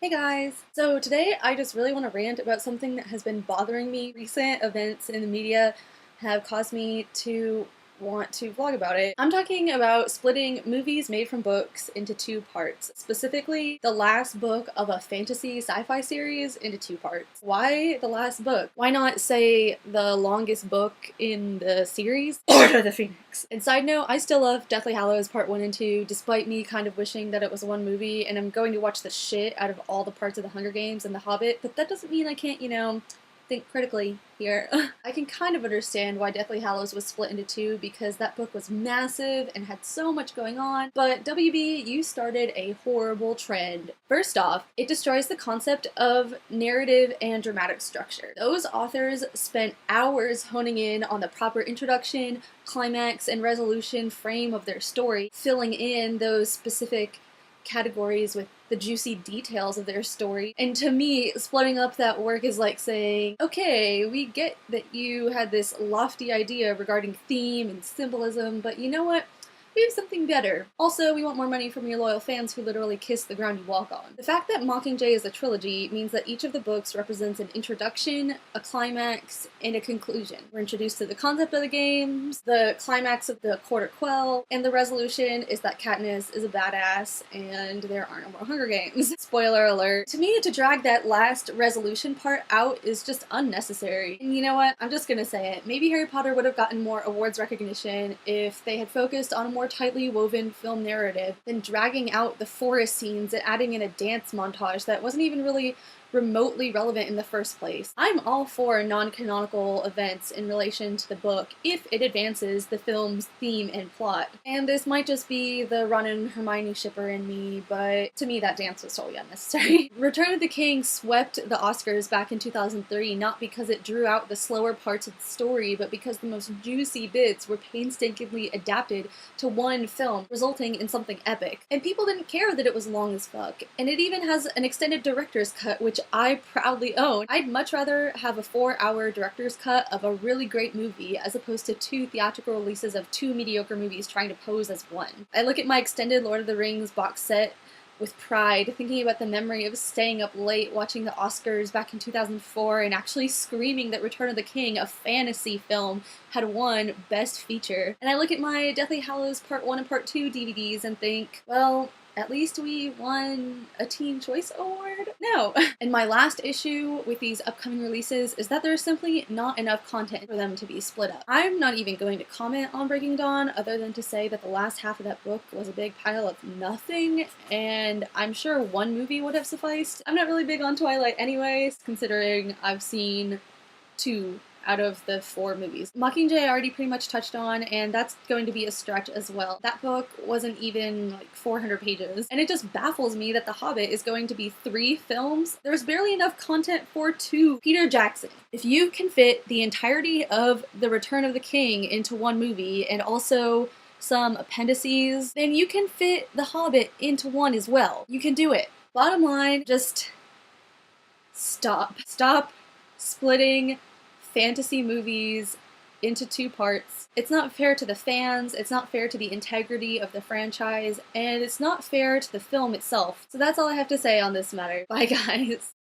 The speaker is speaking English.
Hey guys! So today I just really want to rant about something that has been bothering me. Recent events in the media have caused me to want to vlog about it. I'm talking about splitting movies made from books into two parts, specifically the last book of a fantasy sci-fi series into two parts. Why the last book? Why not say the longest book in the series? Order the Phoenix. And side note, I still love Deathly Hallows Part 1 and 2, despite me kind of wishing that it was one movie, and I'm going to watch the shit out of all the parts of The Hunger Games and The Hobbit, but that doesn't mean I can't, think critically here. I can kind of understand why Deathly Hallows was split into two because that book was massive and had so much going on, but WB, you started a horrible trend. First off, it destroys the concept of narrative and dramatic structure. Those authors spent hours honing in on the proper introduction, climax, and resolution frame of their story, filling in those specific categories with the juicy details of their story. And to me, splitting up that work is like saying, okay, we get that you had this lofty idea regarding theme and symbolism, but you know what? We have something better. Also, we want more money from your loyal fans who literally kiss the ground you walk on. The fact that Mockingjay is a trilogy means that each of the books represents an introduction, a climax, and a conclusion. We're introduced to the concept of the games, the climax of the Quarter Quell, and the resolution is that Katniss is a badass and there are no more Hunger Games. Spoiler alert. To me, to drag that last resolution part out is just unnecessary. And you know what? I'm just gonna say it. Maybe Harry Potter would have gotten more awards recognition if they had focused on a more tightly woven film narrative than dragging out the forest scenes and adding in a dance montage that wasn't even really remotely relevant in the first place. I'm all for non-canonical events in relation to the book if it advances the film's theme and plot. And this might just be the Ron and Hermione shipper in me, but to me that dance was totally unnecessary. Return of the King swept the Oscars back in 2003 not because it drew out the slower parts of the story, but because the most juicy bits were painstakingly adapted to one film, resulting in something epic. And people didn't care that it was long as fuck. And it even has an extended director's cut, which I proudly own. I'd much rather have a 4-hour director's cut of a really great movie as opposed to two theatrical releases of two mediocre movies trying to pose as one. I look at my extended Lord of the Rings box set with pride, thinking about the memory of staying up late watching the Oscars back in 2004 and actually screaming that Return of the King, a fantasy film, had won Best Feature. And I look at my Deathly Hallows Part 1 and Part 2 DVDs and think, well, at least we won a Teen Choice Award? No. And my last issue with these upcoming releases is that there's simply not enough content for them to be split up. I'm not even going to comment on Breaking Dawn other than to say that the last half of that book was a big pile of nothing, and I'm sure one movie would have sufficed. I'm not really big on Twilight anyways, considering I've seen 2 out of the 4 movies. Mockingjay I already pretty much touched on, and that's going to be a stretch as well. That book wasn't even like 400 pages, and it just baffles me that The Hobbit is going to be 3 films. There's barely enough content for 2. Peter Jackson, if you can fit the entirety of The Return of the King into one movie and also some appendices, then you can fit The Hobbit into one as well. You can do it. Bottom line, just stop. Stop splitting fantasy movies into 2 parts. It's not fair to the fans, it's not fair to the integrity of the franchise, and it's not fair to the film itself. So that's all I have to say on this matter. Bye guys.